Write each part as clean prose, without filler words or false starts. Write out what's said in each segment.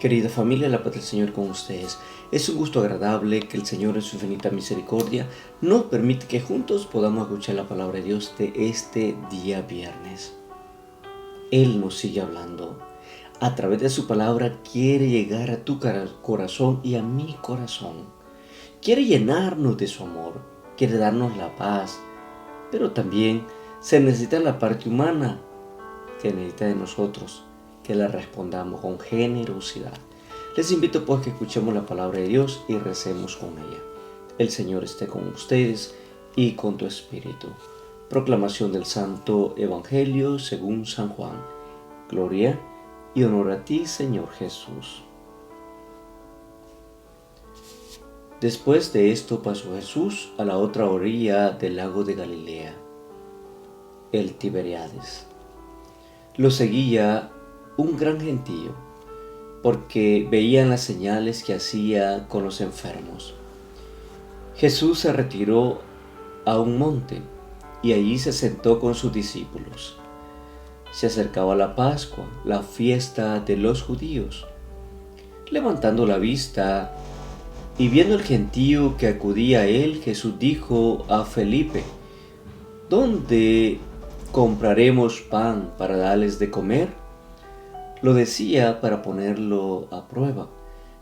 Querida familia, la paz del Señor con ustedes. Es un gusto agradable que el Señor en su infinita misericordia nos permite que juntos podamos escuchar la palabra de Dios de este día viernes. Él nos sigue hablando. A través de su palabra quiere llegar a tu corazón y a mi corazón. Quiere llenarnos de su amor, quiere darnos la paz, pero también se necesita la parte humana que necesita de nosotros, que la respondamos con generosidad. Les invito pues que escuchemos la palabra de Dios y recemos con ella. El Señor esté con ustedes y con tu espíritu. Proclamación del Santo Evangelio según San Juan. Gloria y honor a ti, Señor Jesús. Después de esto pasó Jesús a la otra orilla del lago de Galilea, el Tiberíades. Lo seguía un gran gentío, porque veían las señales que hacía con los enfermos. Jesús se retiró a un monte y allí se sentó con sus discípulos. Se acercaba la Pascua, la fiesta de los judíos. Levantando la vista y viendo el gentío que acudía a él, Jesús dijo a Felipe: ¿Dónde compraremos pan para darles de comer? Lo decía para ponerlo a prueba,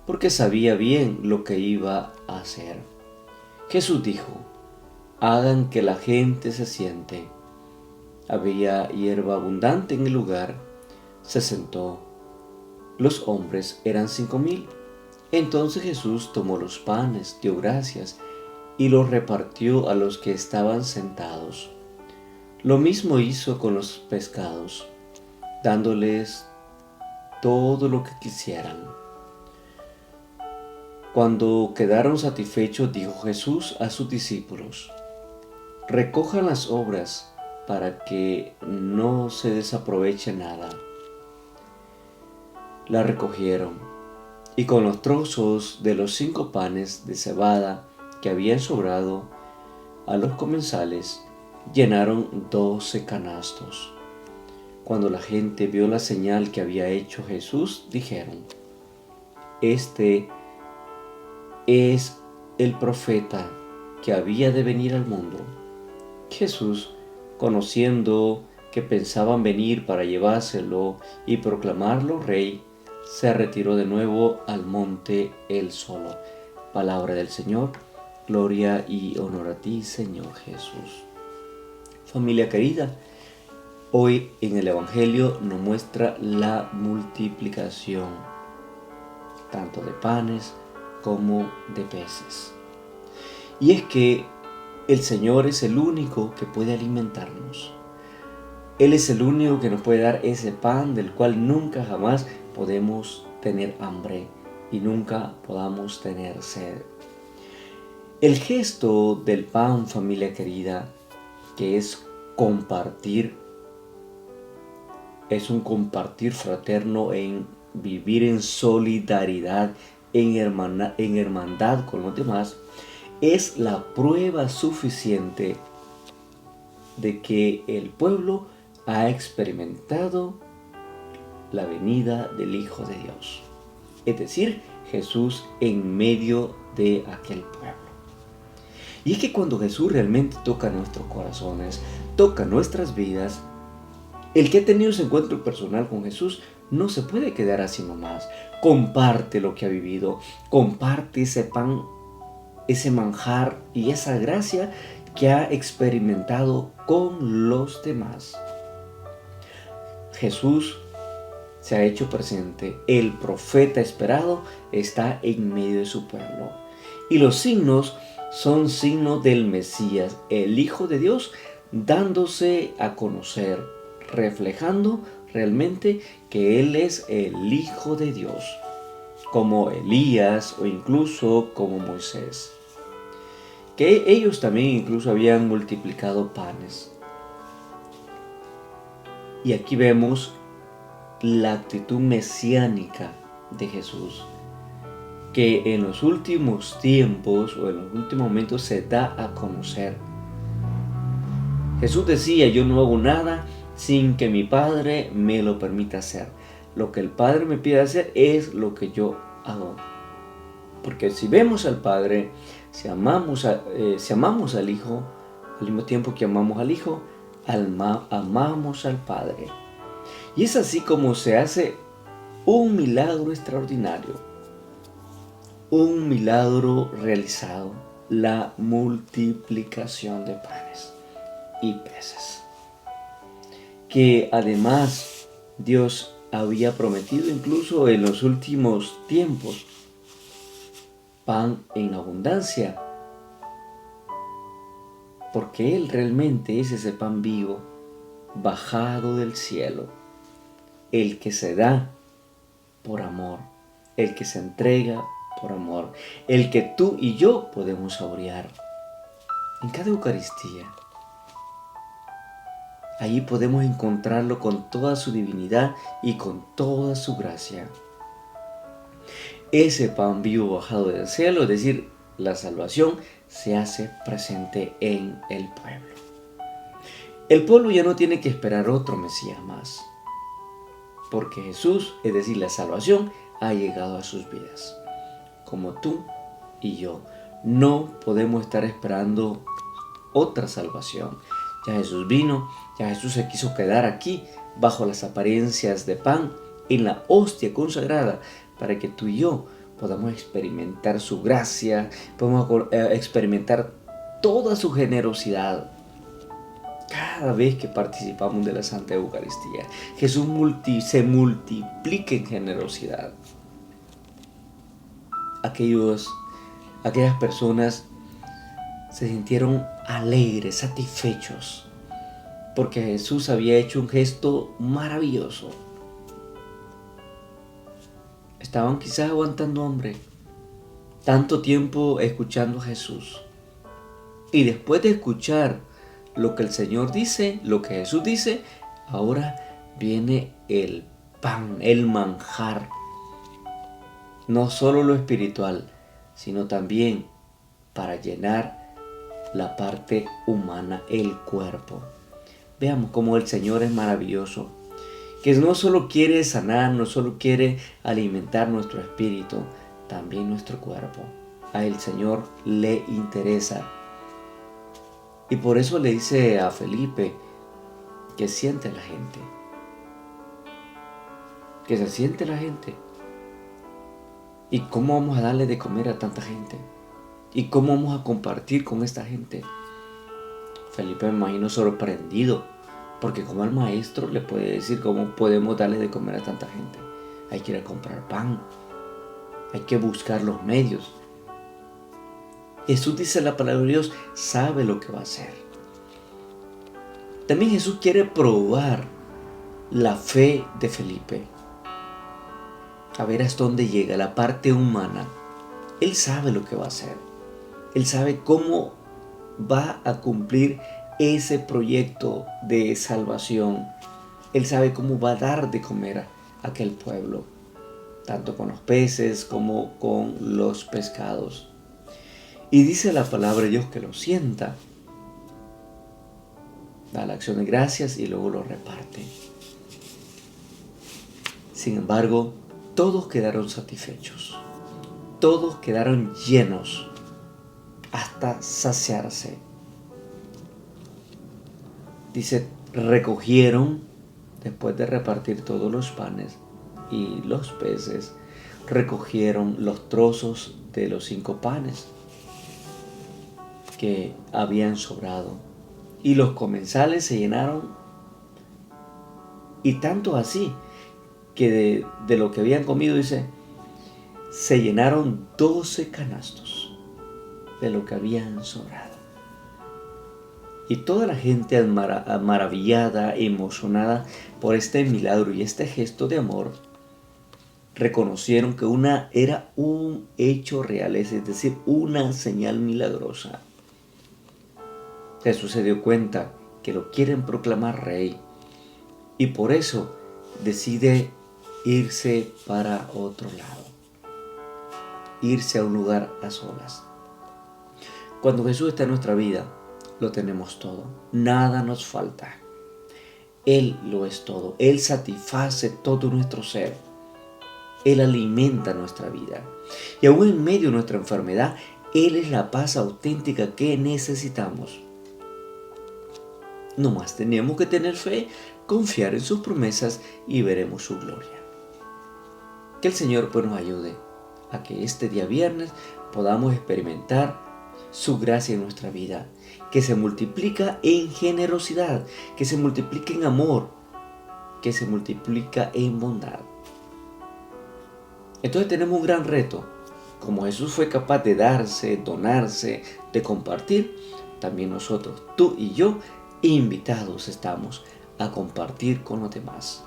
porque sabía bien lo que iba a hacer. Jesús dijo: hagan que la gente se siente. Había hierba abundante en el lugar. Se sentó. Los hombres eran 5,000. Entonces Jesús tomó los panes, dio gracias y los repartió a los que estaban sentados. Lo mismo hizo con los pescados, dándoles todo lo que quisieran. Cuando quedaron satisfechos, dijo Jesús a sus discípulos: recojan las obras para que no se desaproveche nada. La recogieron, y con los trozos de los 5 panes de cebada que habían sobrado a los comensales, llenaron 12 canastos. Cuando la gente vio la señal que había hecho Jesús, dijeron: este es el profeta que había de venir al mundo. Jesús, conociendo que pensaban venir para llevárselo y proclamarlo rey, se retiró de nuevo al monte él solo. Palabra del Señor. Gloria y honor a ti, Señor Jesús. Familia querida, hoy en el Evangelio nos muestra la multiplicación, tanto de panes como de peces. Y es que el Señor es el único que puede alimentarnos. Él es el único que nos puede dar ese pan del cual nunca jamás podemos tener hambre y nunca podamos tener sed. El gesto del pan, familia querida, que es compartir, es un compartir fraterno en vivir en solidaridad, en hermandad con los demás, es la prueba suficiente de que el pueblo ha experimentado la venida del Hijo de Dios, es decir, Jesús en medio de aquel pueblo. Y es que cuando Jesús realmente toca nuestros corazones, toca nuestras vidas, el que ha tenido ese encuentro personal con Jesús no se puede quedar así nomás. Comparte lo que ha vivido, comparte ese pan, ese manjar y esa gracia que ha experimentado con los demás. Jesús se ha hecho presente, el profeta esperado está en medio de su pueblo. Y los signos son signos del Mesías, el Hijo de Dios, dándose a conocer, reflejando realmente que Él es el Hijo de Dios, como Elías o incluso como Moisés. Que ellos también incluso habían multiplicado panes. Y aquí vemos la actitud mesiánica de Jesús, que en los últimos tiempos o en los últimos momentos se da a conocer. Jesús decía: yo no hago nada sin que mi Padre me lo permita hacer. lo que el Padre me pide hacer es lo que yo hago. Porque si vemos al Padre, si amamos al Hijo, al mismo tiempo que amamos al Hijo, amamos al Padre. Y es así como se hace un milagro extraordinario, un milagro realizado, la multiplicación de panes y peces, que además Dios había prometido incluso en los últimos tiempos, pan en abundancia, porque Él realmente es ese pan vivo, bajado del cielo, el que se da por amor, el que se entrega por amor, el que tú y yo podemos saborear en cada Eucaristía. Allí podemos encontrarlo con toda su divinidad y con toda su gracia. Ese pan vivo bajado del cielo, es decir, la salvación, se hace presente en el pueblo. El pueblo ya no tiene que esperar otro Mesías más, porque Jesús, es decir, la salvación, ha llegado a sus vidas. Como tú y yo, no podemos estar esperando otra salvación. Ya Jesús vino, ya Jesús se quiso quedar aquí, bajo las apariencias de pan, en la hostia consagrada, para que tú y yo podamos experimentar su gracia, podamos experimentar toda su generosidad. Cada vez que participamos de la Santa Eucaristía, Jesús se multiplica en generosidad. Aquellas personas se sintieron alegres, satisfechos, porque Jesús había hecho un gesto maravilloso. Estaban quizás aguantando hambre, tanto tiempo escuchando a Jesús. Y después de escuchar lo que el Señor dice, lo que Jesús dice, ahora viene el pan, el manjar. No solo lo espiritual, sino también para llenar la parte humana, el cuerpo. Veamos cómo el Señor es maravilloso, que no solo quiere sanar, no solo quiere alimentar nuestro espíritu, también nuestro cuerpo. A el Señor le interesa. Y por eso le dice a Felipe que siente la gente. Que se siente la gente. ¿Y cómo vamos a darle de comer a tanta gente? ¿Y cómo vamos a compartir con esta gente? Felipe me imagino sorprendido, porque como el maestro le puede decir cómo podemos darle de comer a tanta gente. Hay que ir a comprar pan. Hay que buscar los medios. Jesús, dice la palabra de Dios, sabe lo que va a hacer. También Jesús quiere probar la fe de Felipe. A ver hasta dónde llega la parte humana. Él sabe lo que va a hacer. Él sabe cómo va a cumplir ese proyecto de salvación. Él sabe cómo va a dar de comer a aquel pueblo, tanto con los peces como con los pescados. Y dice la palabra de Dios que lo sienta, da la acción de gracias y luego lo reparte. Sin embargo, todos quedaron satisfechos, todos quedaron llenos hasta saciarse. Dice, recogieron, después de repartir todos los panes y los peces, recogieron los trozos de los 5 panes que habían sobrado, y los comensales se llenaron, y tanto así que de lo que habían comido, dice, se llenaron 12 canastos de lo que habían sobrado. Y toda la gente maravillada, emocionada por este milagro y este gesto de amor, reconocieron que era un hecho real, es decir, una señal milagrosa. Jesús se dio cuenta que lo quieren proclamar rey, y por eso decide irse para otro lado, irse a un lugar a solas. Cuando Jesús está en nuestra vida, lo tenemos todo, nada nos falta. Él lo es todo. Él satisface todo nuestro ser. Él alimenta nuestra vida. Y aún en medio de nuestra enfermedad, Él es la paz auténtica que necesitamos. Nomás tenemos que tener fe, confiar en sus promesas y veremos su gloria. Que el Señor pues nos ayude a que este día viernes podamos experimentar su gracia en nuestra vida, que se multiplica en generosidad, que se multiplica en amor, que se multiplica en bondad. Entonces tenemos un gran reto. Como Jesús fue capaz de darse, donarse, de compartir, también nosotros, tú y yo, invitados estamos a compartir con los demás.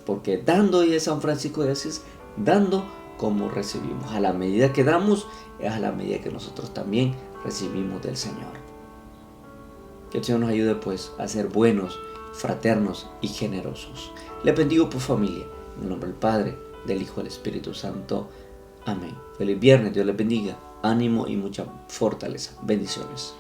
Porque dando, dice San Francisco de Asís, dando como recibimos. A la medida que damos, es a la medida que nosotros también recibimos del Señor. Que el Señor nos ayude pues a ser buenos, fraternos y generosos. Les bendigo por familia. En el nombre del Padre, del Hijo y del Espíritu Santo. Amén. Feliz viernes, Dios les bendiga. Ánimo y mucha fortaleza. Bendiciones.